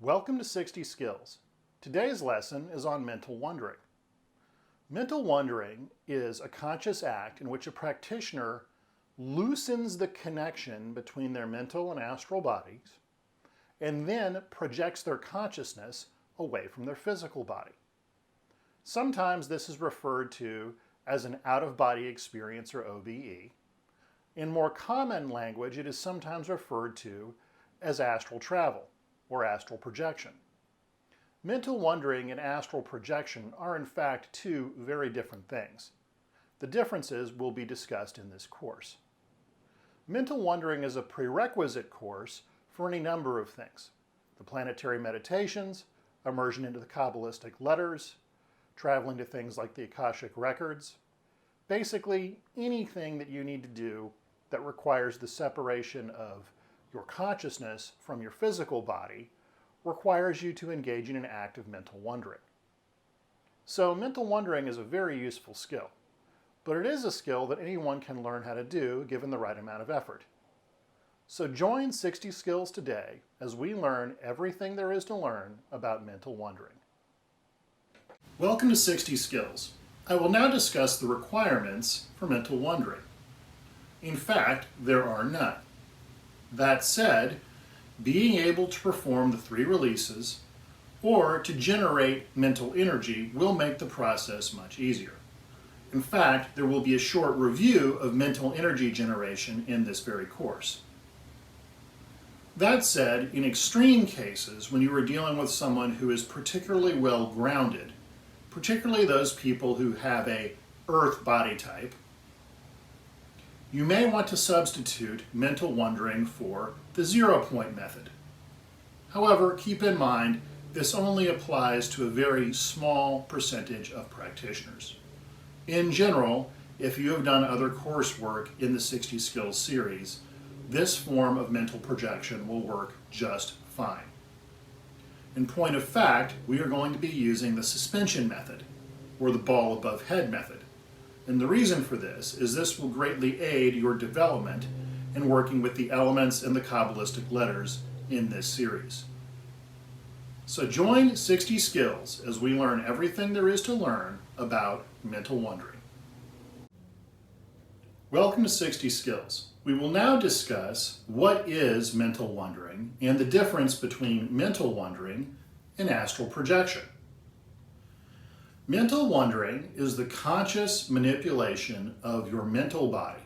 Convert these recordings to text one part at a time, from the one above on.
Welcome to 60 Skills. Today's lesson is on mental wandering. Mental wandering is a conscious act in which a practitioner loosens the connection between their mental and astral bodies and then projects their consciousness away from their physical body. Sometimes this is referred to as an out-of-body experience, or OBE. In more common language, it is sometimes referred to as astral travel or astral projection. Mental wandering and astral projection are in fact two very different things. The differences will be discussed in this course. Mental wandering is a prerequisite course for any number of things: the planetary meditations, immersion into the Kabbalistic letters, traveling to things like the Akashic Records, basically anything that you need to do that requires the separation of your consciousness from your physical body requires you to engage in an act of mental wandering. So mental wandering is a very useful skill, but it is a skill that anyone can learn how to do given the right amount of effort. So join 60 Skills today as we learn everything there is to learn about mental wandering. Welcome to 60 Skills. I will now discuss the requirements for mental wandering. In fact, there are none. That said, being able to perform the 3 releases or to generate mental energy will make the process much easier. In fact, there will be a short review of mental energy generation in this very course. That said, in extreme cases, when you are dealing with someone who is particularly well grounded, particularly those people who have a earth body type, you may want to substitute mental wandering for the 0-point method. However, keep in mind, this only applies to a very small percentage of practitioners. In general, if you have done other coursework in the 60 Skills series, this form of mental projection will work just fine. In point of fact, we are going to be using the suspension method, or the ball above head method. And the reason for this is this will greatly aid your development in working with the elements and the Kabbalistic letters in this series. So join 60 Skills as we learn everything there is to learn about mental wandering. Welcome to 60 Skills. We will now discuss what is mental wandering and the difference between mental wandering and astral projection. Mental wandering is the conscious manipulation of your mental body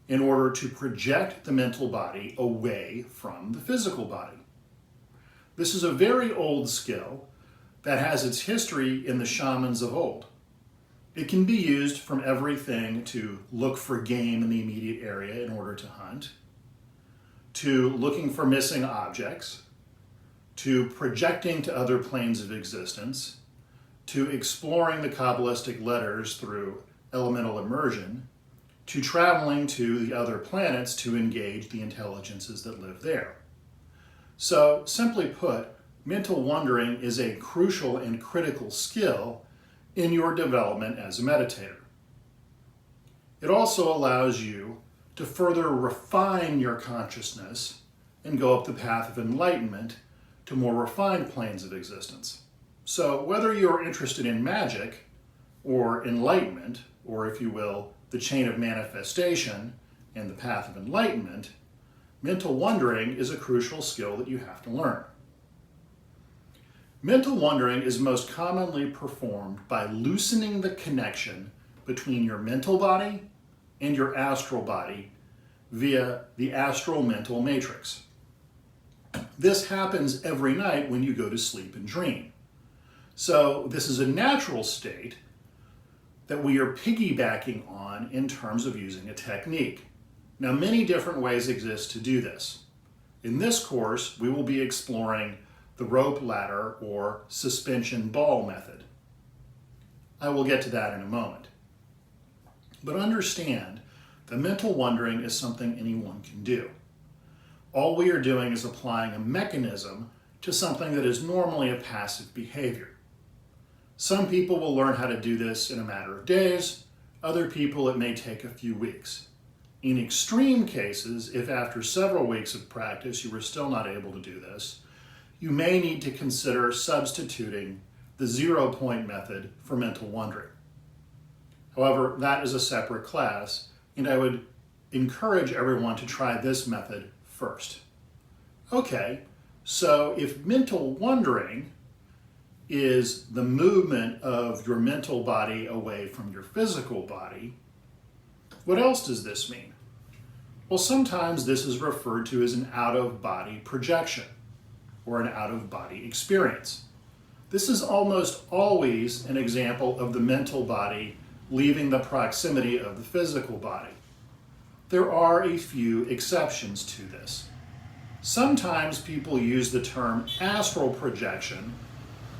in order to project the mental body away from the physical body. This is a very old skill that has its history in the shamans of old. It can be used from everything to look for game in the immediate area in order to hunt, to looking for missing objects, to projecting to other planes of existence, to exploring the Kabbalistic letters through elemental immersion, to traveling to the other planets to engage the intelligences that live there. So, simply put, mental wandering is a crucial and critical skill in your development as a meditator. It also allows you to further refine your consciousness and go up the path of enlightenment to more refined planes of existence. So whether you're interested in magic or enlightenment, or if you will, the chain of manifestation and the path of enlightenment, mental wandering is a crucial skill that you have to learn. Mental wandering is most commonly performed by loosening the connection between your mental body and your astral body via the astral mental matrix. This happens every night when you go to sleep and dream. So this is a natural state that we are piggybacking on in terms of using a technique. Now, many different ways exist to do this. In this course, we will be exploring the rope ladder or suspension ball method. I will get to that in a moment. But understand that mental wandering is something anyone can do. All we are doing is applying a mechanism to something that is normally a passive behavior. Some people will learn how to do this in a matter of days. Other people, it may take a few weeks. In extreme cases, if after several weeks of practice you are still not able to do this, you may need to consider substituting the 0-point method for mental wondering. However, that is a separate class, and I would encourage everyone to try this method first. Okay, so if mental wondering is the movement of your mental body away from your physical body, what else does this mean? Well, sometimes this is referred to as an out-of-body projection or an out-of-body experience. This is almost always an example of the mental body leaving the proximity of the physical body. There are a few exceptions to this. Sometimes people use the term astral projection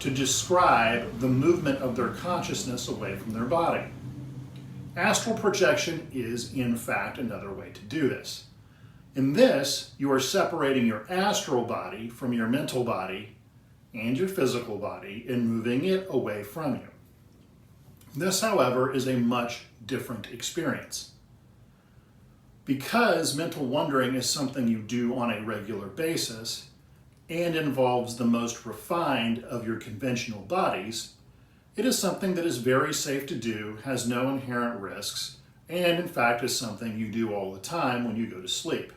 to describe the movement of their consciousness away from their body. Astral projection is, in fact, another way to do this. In this, you are separating your astral body from your mental body and your physical body and moving it away from you. This, however, is a much different experience. Because mental wondering is something you do on a regular basis and involves the most refined of your conventional bodies, it is something that is very safe to do, has no inherent risks, and in fact is something you do all the time when you go to sleep.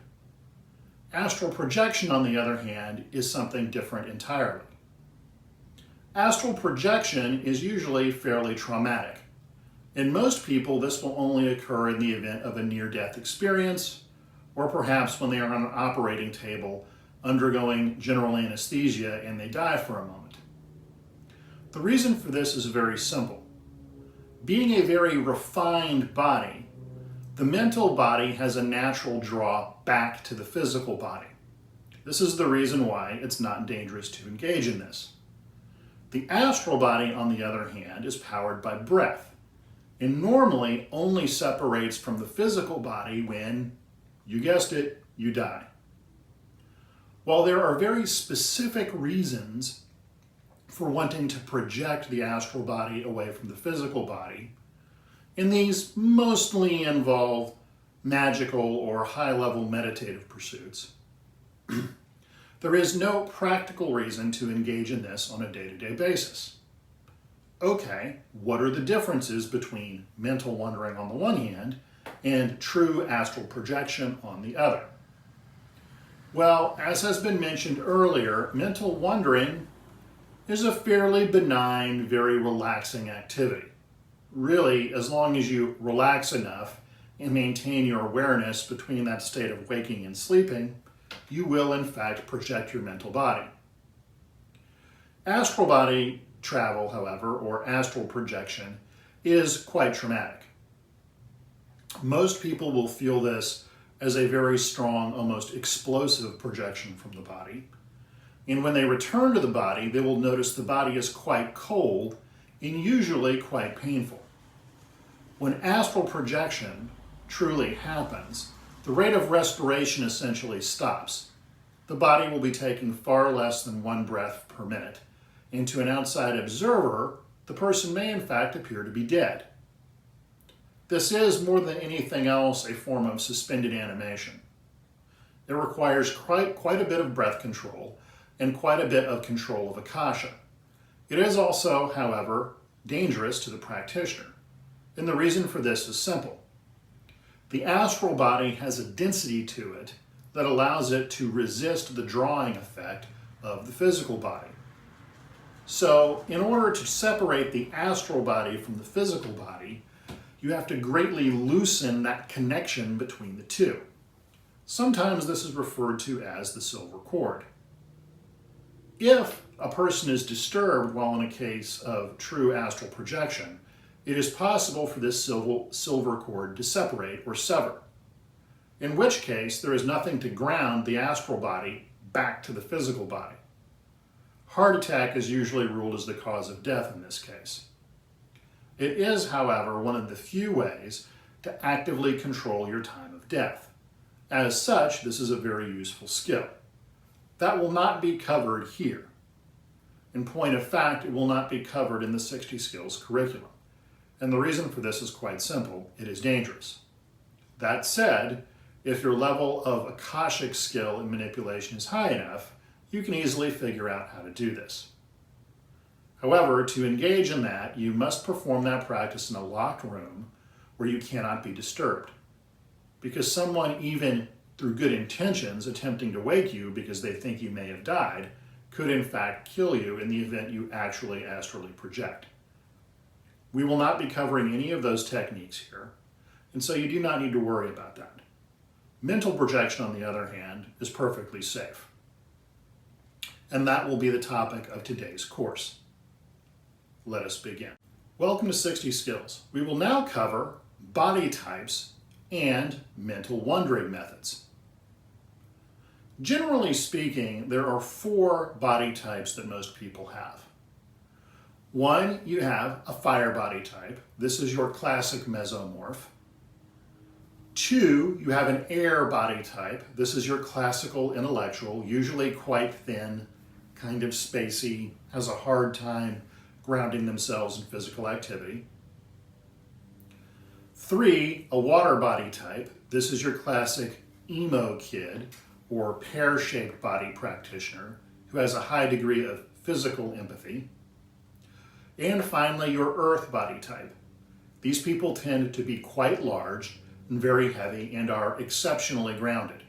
Astral projection, on the other hand, is something different entirely. Astral projection is usually fairly traumatic. In most people, this will only occur in the event of a near-death experience, or perhaps when they are on an operating table undergoing general anesthesia and they die for a moment. The reason for this is very simple. Being a very refined body, the mental body has a natural draw back to the physical body. This is the reason why it's not dangerous to engage in this. The astral body, on the other hand, is powered by breath, and normally only separates from the physical body when, you guessed it, you die. While there are very specific reasons for wanting to project the astral body away from the physical body, and these mostly involve magical or high-level meditative pursuits, there is no practical reason to engage in this on a day-to-day basis. Okay, what are the differences between mental wondering on the one hand and true astral projection on the other? Well, as has been mentioned earlier, mental wondering is a fairly benign, very relaxing activity. Really, as long as you relax enough and maintain your awareness between that state of waking and sleeping, you will in fact project your mental body. Astral body travel, however, or astral projection, is quite traumatic. Most people will feel this as a very strong, almost explosive projection from the body. And when they return to the body, they will notice the body is quite cold and usually quite painful. When astral projection truly happens, the rate of respiration essentially stops. The body will be taking far less than 1 breath per minute, and to an outside observer, the person may in fact appear to be dead. This is, more than anything else, a form of suspended animation. It requires quite a bit of breath control and quite a bit of control of Akasha. It is also, however, dangerous to the practitioner, and the reason for this is simple. The astral body has a density to it that allows it to resist the drawing effect of the physical body. So, in order to separate the astral body from the physical body, you have to greatly loosen that connection between the two. Sometimes this is referred to as the silver cord. If a person is disturbed while in a case of true astral projection, it is possible for this silver cord to separate or sever, in which case there is nothing to ground the astral body back to the physical body. Heart attack is usually ruled as the cause of death in this case. It is, however, one of the few ways to actively control your time of death. As such, this is a very useful skill. That will not be covered here. In point of fact, it will not be covered in the 60 Skills curriculum. And the reason for this is quite simple. It is dangerous. That said, if your level of Akashic skill and manipulation is high enough, you can easily figure out how to do this. However, to engage in that, you must perform that practice in a locked room where you cannot be disturbed. Because someone, even through good intentions, attempting to wake you because they think you may have died, could in fact kill you in the event you actually astrally project. We will not be covering any of those techniques here, and so you do not need to worry about that. Mental projection, on the other hand, is perfectly safe. And that will be the topic of today's course. Let us begin. Welcome to 60 Skills. We will now cover body types and mental wandering methods. Generally speaking, there are 4 body types that most people have. 1, you have a fire body type. This is your classic mesomorph. 2, you have an air body type. This is your classical intellectual, usually quite thin, kind of spacey, has a hard time grounding themselves in physical activity. 3, a water body type. This is your classic emo kid or pear-shaped body practitioner who has a high degree of physical empathy. And finally, your earth body type. These people tend to be quite large and very heavy and are exceptionally grounded.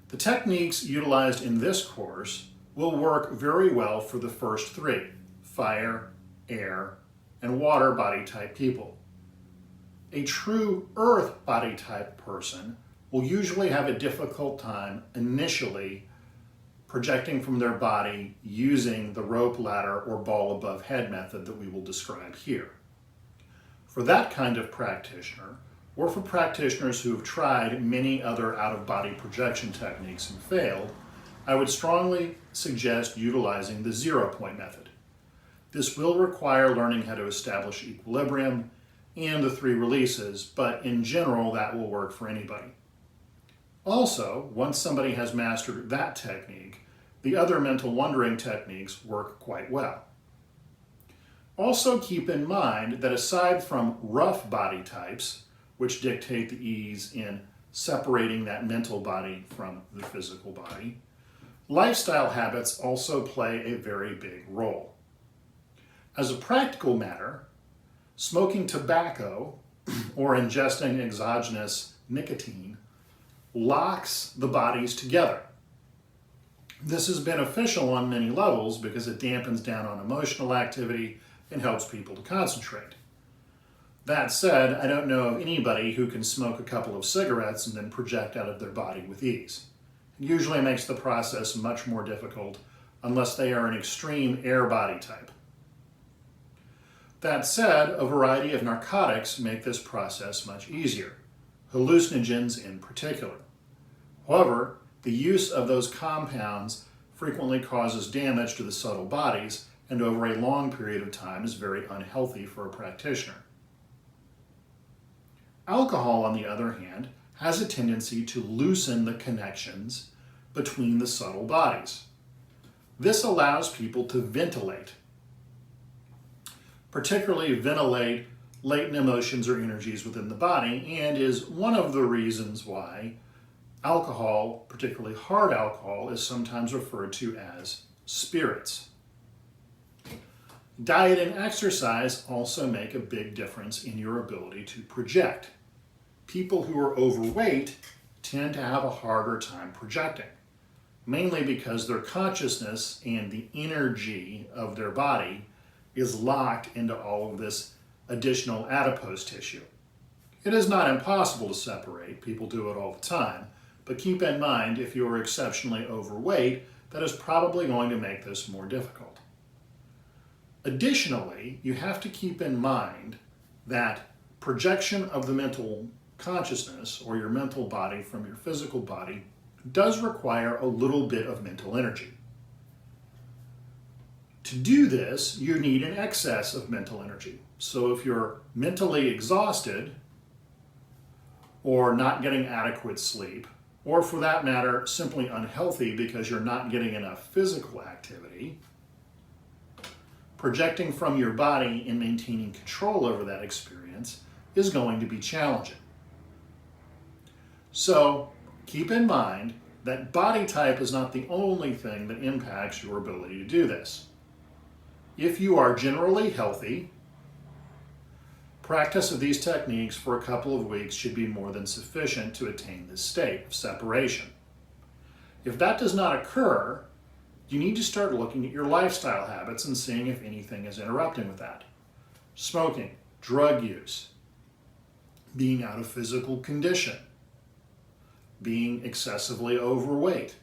The techniques utilized in this course will work very well for the first 3, fire, air, and water body type people. A true earth body type person will usually have a difficult time initially projecting from their body using the rope ladder or ball above head method that we will describe here. For that kind of practitioner, or for practitioners who have tried many other out-of-body projection techniques and failed, I would strongly suggest utilizing the 0-point method. This will require learning how to establish equilibrium and the 3 releases, but in general, that will work for anybody. Also, once somebody has mastered that technique, the other mental wandering techniques work quite well. Also keep in mind that aside from rough body types, which dictate the ease in separating that mental body from the physical body, lifestyle habits also play a very big role. As a practical matter, smoking tobacco or ingesting exogenous nicotine locks the bodies together. This is beneficial on many levels because it dampens down on emotional activity and helps people to concentrate. That said, I don't know of anybody who can smoke a couple of cigarettes and then project out of their body with ease. It usually makes the process much more difficult unless they are an extreme air body type. That said, a variety of narcotics make this process much easier, hallucinogens in particular. However, the use of those compounds frequently causes damage to the subtle bodies and over a long period of time is very unhealthy for a practitioner. Alcohol, on the other hand, has a tendency to loosen the connections between the subtle bodies. This allows people to ventilate, particularly ventilate latent emotions or energies within the body, and is one of the reasons why alcohol, particularly hard alcohol, is sometimes referred to as spirits. Diet and exercise also make a big difference in your ability to project. People who are overweight tend to have a harder time projecting, mainly because their consciousness and the energy of their body is locked into all of this additional adipose tissue. It is not impossible to separate, people do it all the time, but keep in mind if you are exceptionally overweight, that is probably going to make this more difficult. Additionally, you have to keep in mind that projection of the mental consciousness or your mental body from your physical body does require a little bit of mental energy. To do this, you need an excess of mental energy. So if you're mentally exhausted or not getting adequate sleep, or for that matter, simply unhealthy because you're not getting enough physical activity, projecting from your body and maintaining control over that experience is going to be challenging. So keep in mind that body type is not the only thing that impacts your ability to do this. If you are generally healthy, practice of these techniques for a couple of weeks should be more than sufficient to attain this state of separation. If that does not occur, you need to start looking at your lifestyle habits and seeing if anything is interrupting with that. Smoking, drug use, being out of physical condition, being excessively overweight.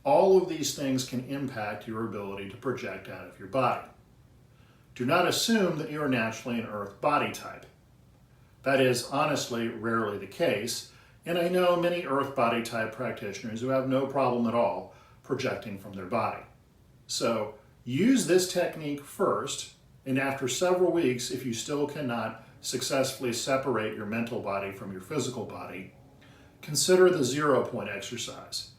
All of these things can impact your ability to project out of your body. Do not assume that you are naturally an earth body type. That is honestly rarely the case, and I know many earth body type practitioners who have no problem at all projecting from their body. So use this technique first, and after several weeks, if you still cannot successfully separate your mental body from your physical body, consider the 0-point exercise.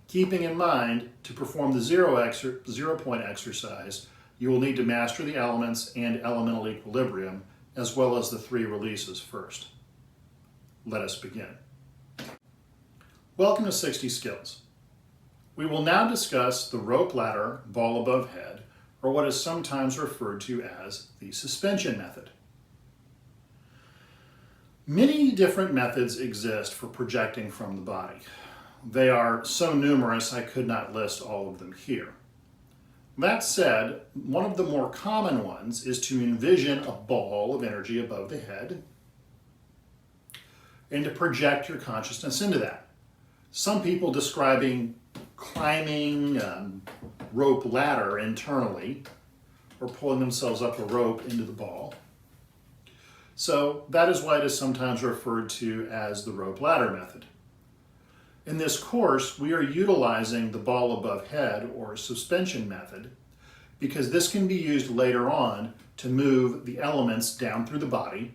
Keeping in mind, to perform the 0-point exercise, you will need to master the elements and elemental equilibrium, as well as the 3 releases first. Let us begin. Welcome to 60 Skills. We will now discuss the rope ladder ball above head, or what is sometimes referred to as the suspension method. Many different methods exist for projecting from the body. They are so numerous I could not list all of them here. That said, one of the more common ones is to envision a ball of energy above the head and to project your consciousness into that. Some people describing climbing rope ladder internally or pulling themselves up a rope into the ball. So that is why it is sometimes referred to as the rope ladder method. In this course, we are utilizing the ball above head or suspension method because this can be used later on to move the elements down through the body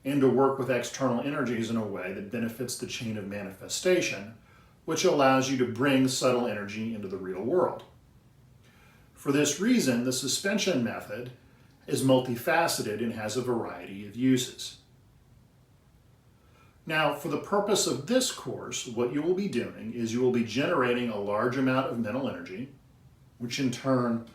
and to work with external energies in a way that benefits the chain of manifestation, which allows you to bring subtle energy into the real world. For this reason, the suspension method is multifaceted and has a variety of uses. Now, for the purpose of this course, what you will be doing is you will be generating a large amount of mental energy, which in turn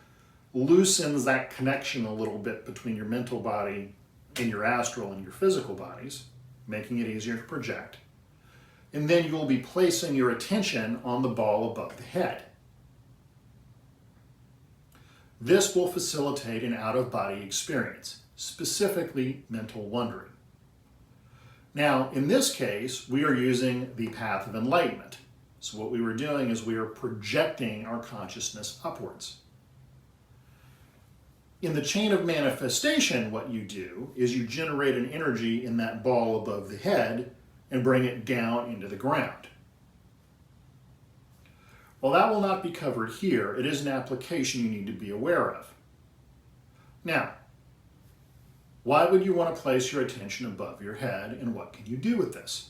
loosens that connection a little bit between your mental body and your astral and your physical bodies, making it easier to project. And then you will be placing your attention on the ball above the head. This will facilitate an out-of-body experience, specifically mental wandering. Now, in this case, we are using the path of enlightenment. So what we were doing is we are projecting our consciousness upwards. In the chain of manifestation, what you do is you generate an energy in that ball above the head and bring it down into the ground. While that will not be covered here, it is an application you need to be aware of. Now, why would you want to place your attention above your head, and what can you do with this?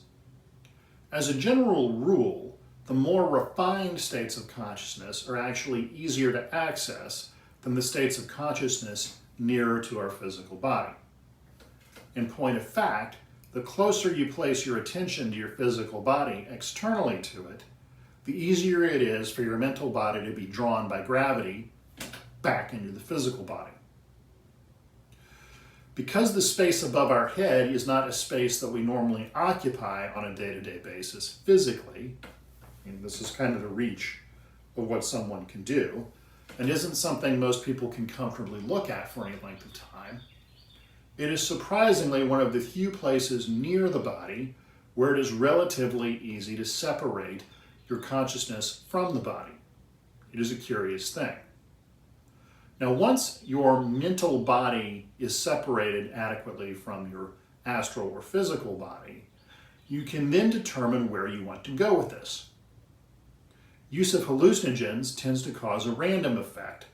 As a general rule, the more refined states of consciousness are actually easier to access than the states of consciousness nearer to our physical body. In point of fact, the closer you place your attention to your physical body externally to it, the easier it is for your mental body to be drawn by gravity back into the physical body. Because the space above our head is not a space that we normally occupy on a day-to-day basis physically, and this is kind of the reach of what someone can do, and isn't something most people can comfortably look at for any length of time, it is surprisingly one of the few places near the body where it is relatively easy to separate your consciousness from the body. It is a curious thing. Now, once your mental body is separated adequately from your astral or physical body, you can then determine where you want to go with this. Use of hallucinogens tends to cause a random effect,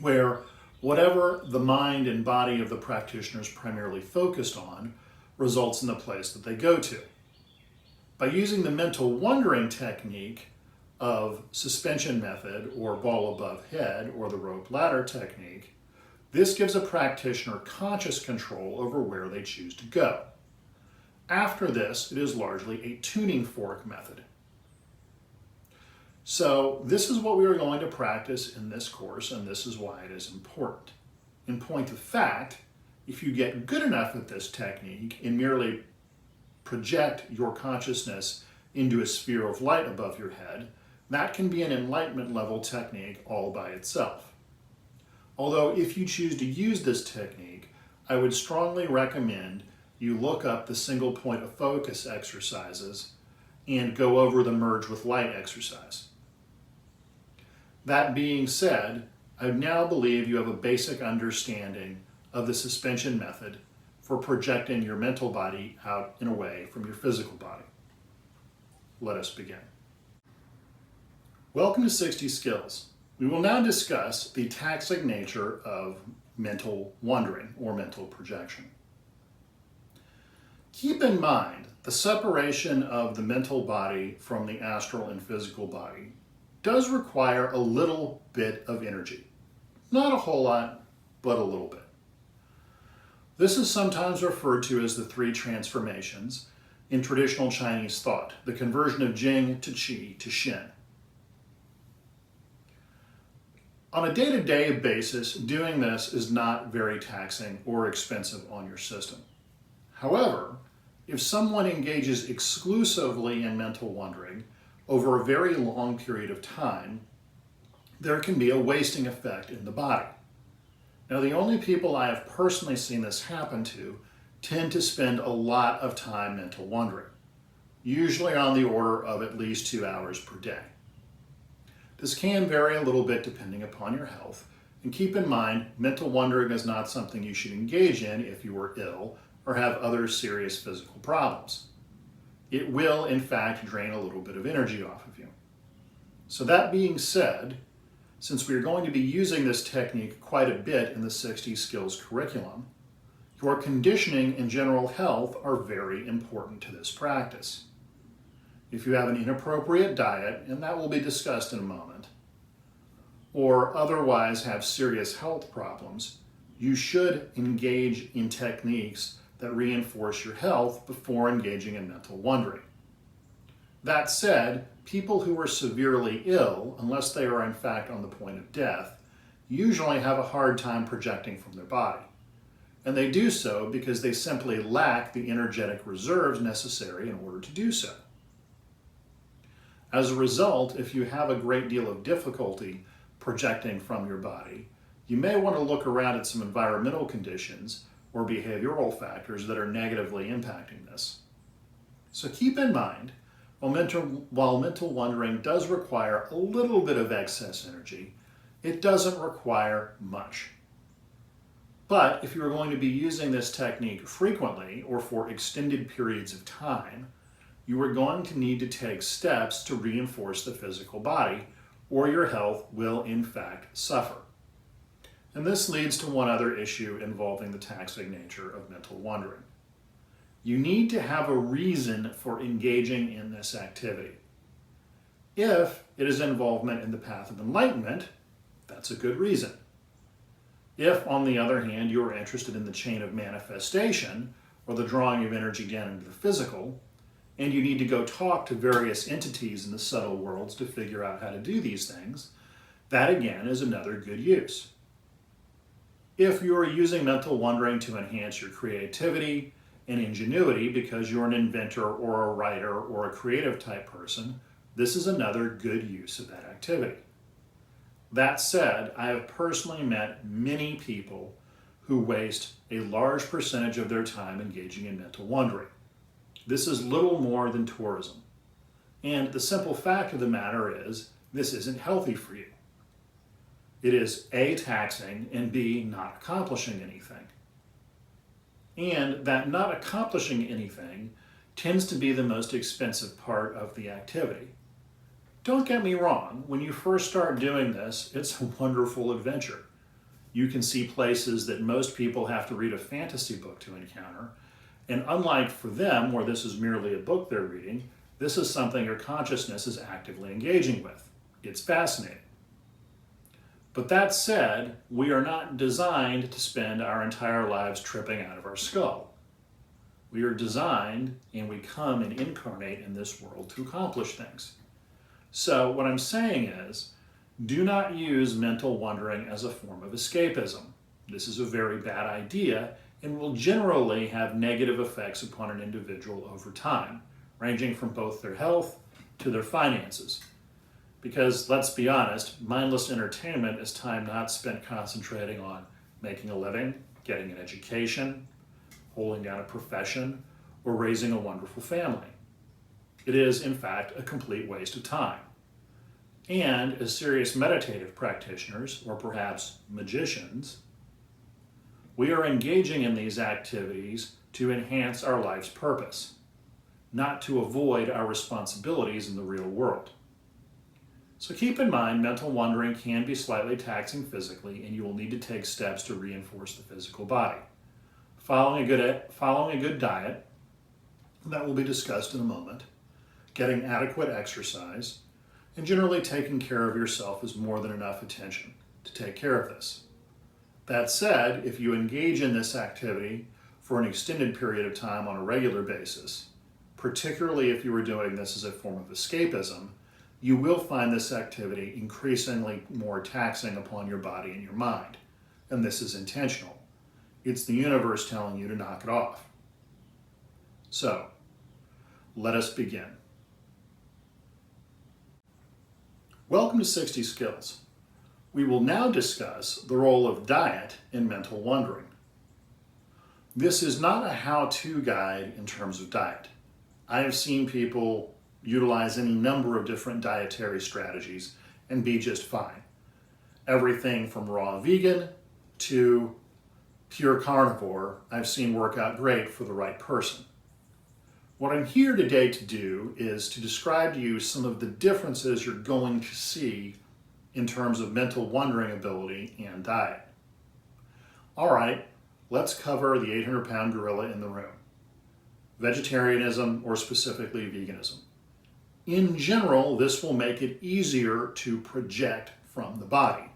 where whatever the mind and body of the practitioner is primarily focused on results in the place that they go to. By using the mental wandering technique of suspension method or ball above head or the rope ladder technique, this gives a practitioner conscious control over where they choose to go. After this, it is largely a tuning fork method. So this is what we are going to practice in this course, and this is why it is important. In point of fact, if you get good enough at this technique and merely project your consciousness into a sphere of light above your head, that can be an enlightenment level technique all by itself. Although if you choose to use this technique, I would strongly recommend you look up the single point of focus exercises and go over the merge with light exercise. That being said, I now believe you have a basic understanding of the suspension method for projecting your mental body out and away from your physical body. Let us begin. Welcome to 60 Skills. We will now discuss the taxic nature of mental wandering or mental projection. Keep in mind the separation of the mental body from the astral and physical body does require a little bit of energy. Not a whole lot, but a little bit. This is sometimes referred to as the three transformations in traditional Chinese thought, the conversion of Jing to Qi to Shen. On a day-to-day basis, doing this is not very taxing or expensive on your system. However, if someone engages exclusively in mental wandering over a very long period of time, there can be a wasting effect in the body. Now, the only people I have personally seen this happen to tend to spend a lot of time mental wandering, usually on the order of at least 2 hours per day. This can vary a little bit depending upon your health, and keep in mind, mental wandering is not something you should engage in if you are ill or have other serious physical problems. It will, in fact, drain a little bit of energy off of you. So that being said, since we are going to be using this technique quite a bit in the 60 Skills curriculum, your conditioning and general health are very important to this practice. If you have an inappropriate diet, and that will be discussed in a moment, or otherwise have serious health problems, you should engage in techniques that reinforce your health before engaging in mental wandering. That said, people who are severely ill, unless they are in fact on the point of death, usually have a hard time projecting from their body. And they do so because they simply lack the energetic reserves necessary in order to do so. As a result, if you have a great deal of difficulty projecting from your body, you may want to look around at some environmental conditions or behavioral factors that are negatively impacting this. So keep in mind, while mental wandering does require a little bit of excess energy, it doesn't require much. But if you're going to be using this technique frequently or for extended periods of time, you are going to need to take steps to reinforce the physical body, or your health will in fact suffer. And this leads to one other issue involving the taxing nature of mental wandering. You need to have a reason for engaging in this activity. If it is involvement in the path of enlightenment, that's a good reason. If, on the other hand, you are interested in the chain of manifestation, or the drawing of energy down into the physical, and you need to go talk to various entities in the subtle worlds to figure out how to do these things, that again is another good use. If you are using mental wandering to enhance your creativity and ingenuity because you're an inventor or a writer or a creative type person, this is another good use of that activity. That said, I have personally met many people who waste a large percentage of their time engaging in mental wandering. This is little more than tourism. And the simple fact of the matter is, this isn't healthy for you. It is A, taxing, and B, not accomplishing anything. And that not accomplishing anything tends to be the most expensive part of the activity. Don't get me wrong, when you first start doing this, it's a wonderful adventure. You can see places that most people have to read a fantasy book to encounter, and unlike for them, where this is merely a book they're reading, this is something your consciousness is actively engaging with. It's fascinating. But that said, we are not designed to spend our entire lives tripping out of our skull. We are designed, and we come and incarnate in this world to accomplish things. So what I'm saying is, do not use mental wandering as a form of escapism. This is a very bad idea and will generally have negative effects upon an individual over time, ranging from both their health to their finances. Because let's be honest, mindless entertainment is time not spent concentrating on making a living, getting an education, holding down a profession, or raising a wonderful family. It is, in fact, a complete waste of time. And as serious meditative practitioners, or perhaps magicians, we are engaging in these activities to enhance our life's purpose, not to avoid our responsibilities in the real world. So keep in mind, mental wandering can be slightly taxing physically, and you will need to take steps to reinforce the physical body. Following a good diet, that will be discussed in a moment, getting adequate exercise, and generally taking care of yourself is more than enough attention to take care of this. That said, if you engage in this activity for an extended period of time on a regular basis, particularly if you were doing this as a form of escapism, you will find this activity increasingly more taxing upon your body and your mind. And this is intentional. It's the universe telling you to knock it off. So, let us begin. Welcome to 60 Skills. We will now discuss the role of diet in mental wandering. This is not a how-to guide in terms of diet. I have seen people utilize any number of different dietary strategies and be just fine. Everything from raw vegan to pure carnivore, I've seen work out great for the right person. What I'm here today to do is to describe to you some of the differences you're going to see in terms of mental wandering ability and diet. All right, let's cover the 800-pound gorilla in the room. Vegetarianism, or specifically veganism. In general, this will make it easier to project from the body.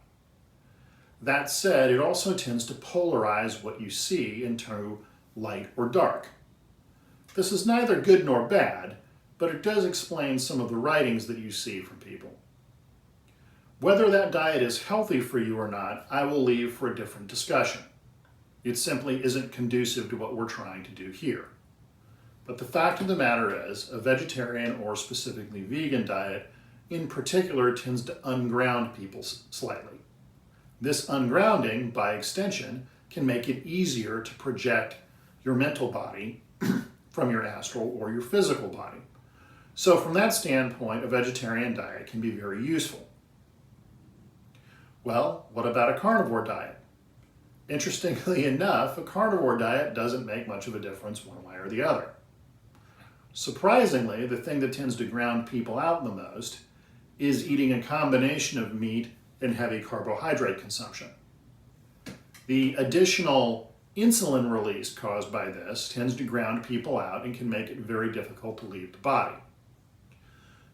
That said, it also tends to polarize what you see into light or dark. This is neither good nor bad, but it does explain some of the writings that you see from people. Whether that diet is healthy for you or not, I will leave for a different discussion. It simply isn't conducive to what we're trying to do here. But the fact of the matter is, a vegetarian or specifically vegan diet in particular tends to unground people slightly. This ungrounding, by extension, can make it easier to project your mental body from your astral or your physical body. So from that standpoint, a vegetarian diet can be very useful. Well, what about a carnivore diet? Interestingly enough, a carnivore diet doesn't make much of a difference one way or the other. Surprisingly, the thing that tends to ground people out the most is eating a combination of meat and heavy carbohydrate consumption. The additional insulin release caused by this tends to ground people out and can make it very difficult to leave the body.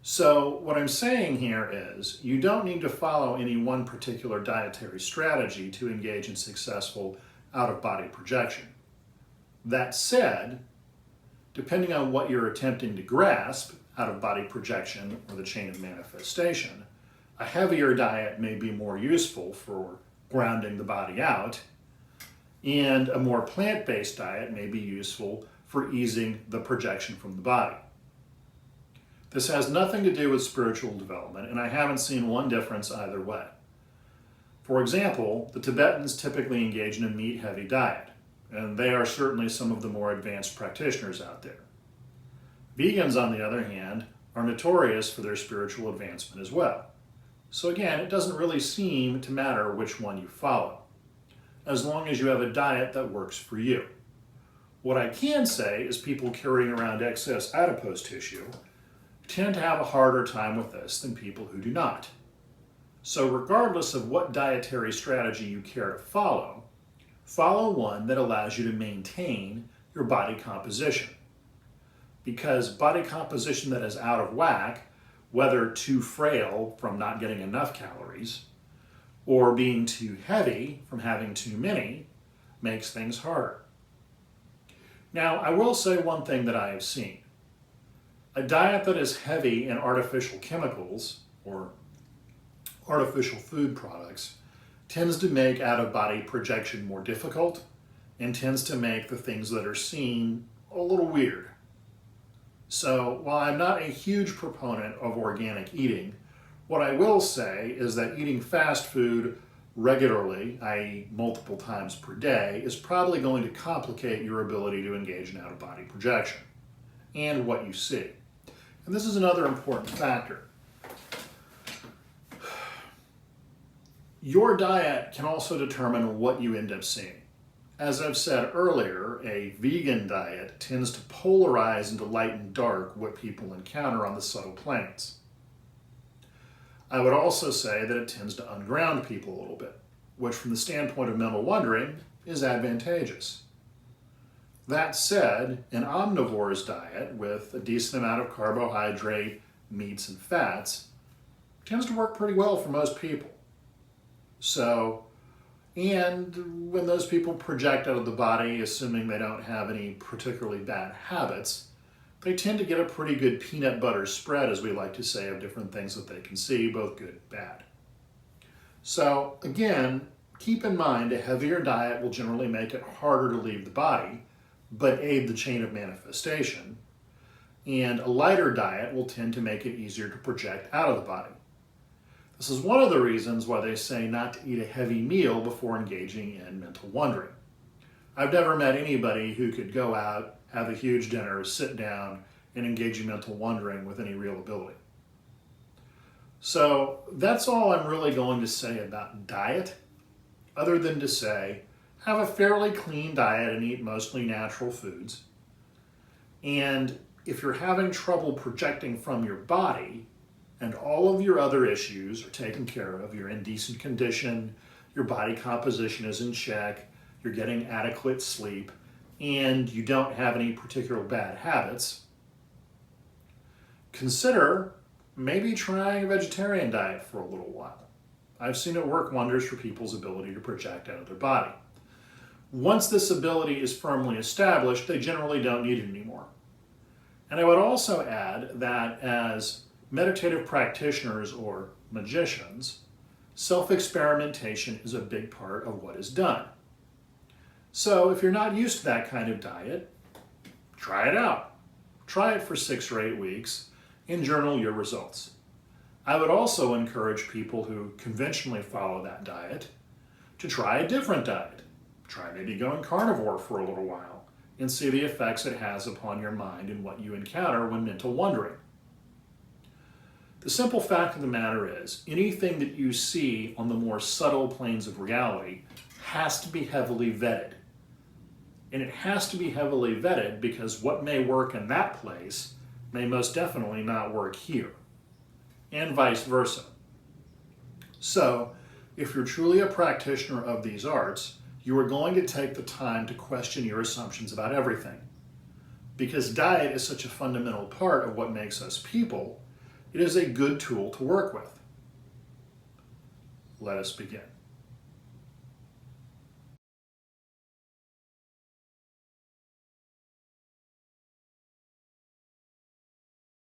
So what I'm saying here is you don't need to follow any one particular dietary strategy to engage in successful out-of-body projection. That said, depending on what you're attempting to grasp, out-of-body projection or the chain of manifestation, a heavier diet may be more useful for grounding the body out, and a more plant-based diet may be useful for easing the projection from the body. This has nothing to do with spiritual development, and I haven't seen one difference either way. For example, the Tibetans typically engage in a meat-heavy diet, and they are certainly some of the more advanced practitioners out there. Vegans, on the other hand, are notorious for their spiritual advancement as well. So again, it doesn't really seem to matter which one you follow, as long as you have a diet that works for you. What I can say is people carrying around excess adipose tissue tend to have a harder time with this than people who do not. So regardless of what dietary strategy you care to follow one that allows you to maintain your body composition. Because body composition that is out of whack, whether too frail from not getting enough calories, or being too heavy from having too many, makes things harder. Now, I will say one thing that I have seen. A diet that is heavy in artificial chemicals or artificial food products tends to make out-of-body projection more difficult and tends to make the things that are seen a little weird. So while I'm not a huge proponent of organic eating, what I will say is that eating fast food regularly, i.e. multiple times per day, is probably going to complicate your ability to engage in out-of-body projection and what you see. And this is another important factor. Your diet can also determine what you end up seeing. As I've said earlier, a vegan diet tends to polarize into light and dark what people encounter on the subtle planes. I would also say that it tends to unground people a little bit, which from the standpoint of mental wondering is advantageous. That said, an omnivore's diet with a decent amount of carbohydrate, meats, and fats tends to work pretty well for most people. So, and when those people project out of the body, assuming they don't have any particularly bad habits, they tend to get a pretty good peanut butter spread, as we like to say, of different things that they can see, both good and bad. So again, keep in mind a heavier diet will generally make it harder to leave the body, but aid the chain of manifestation. And a lighter diet will tend to make it easier to project out of the body. This is one of the reasons why they say not to eat a heavy meal before engaging in mental wondering. I've never met anybody who could go out, have a huge dinner, sit down, and engage in mental wondering with any real ability. So that's all I'm really going to say about diet, other than to say, have a fairly clean diet and eat mostly natural foods. And if you're having trouble projecting from your body, and all of your other issues are taken care of, you're in decent condition, your body composition is in check, you're getting adequate sleep, and you don't have any particular bad habits, consider maybe trying a vegetarian diet for a little while. I've seen it work wonders for people's ability to project out of their body. Once this ability is firmly established, they generally don't need it anymore. And I would also add that as meditative practitioners or magicians, self-experimentation is a big part of what is done. So if you're not used to that kind of diet, try it out. Try it for 6 or 8 weeks and journal your results. I would also encourage people who conventionally follow that diet to try a different diet. Try maybe going carnivore for a little while and see the effects it has upon your mind and what you encounter when mental wondering. The simple fact of the matter is, anything that you see on the more subtle planes of reality has to be heavily vetted. And it has to be heavily vetted because what may work in that place may most definitely not work here, and vice versa. So, if you're truly a practitioner of these arts, you are going to take the time to question your assumptions about everything. Because diet is such a fundamental part of what makes us people, it is a good tool to work with. Let us begin.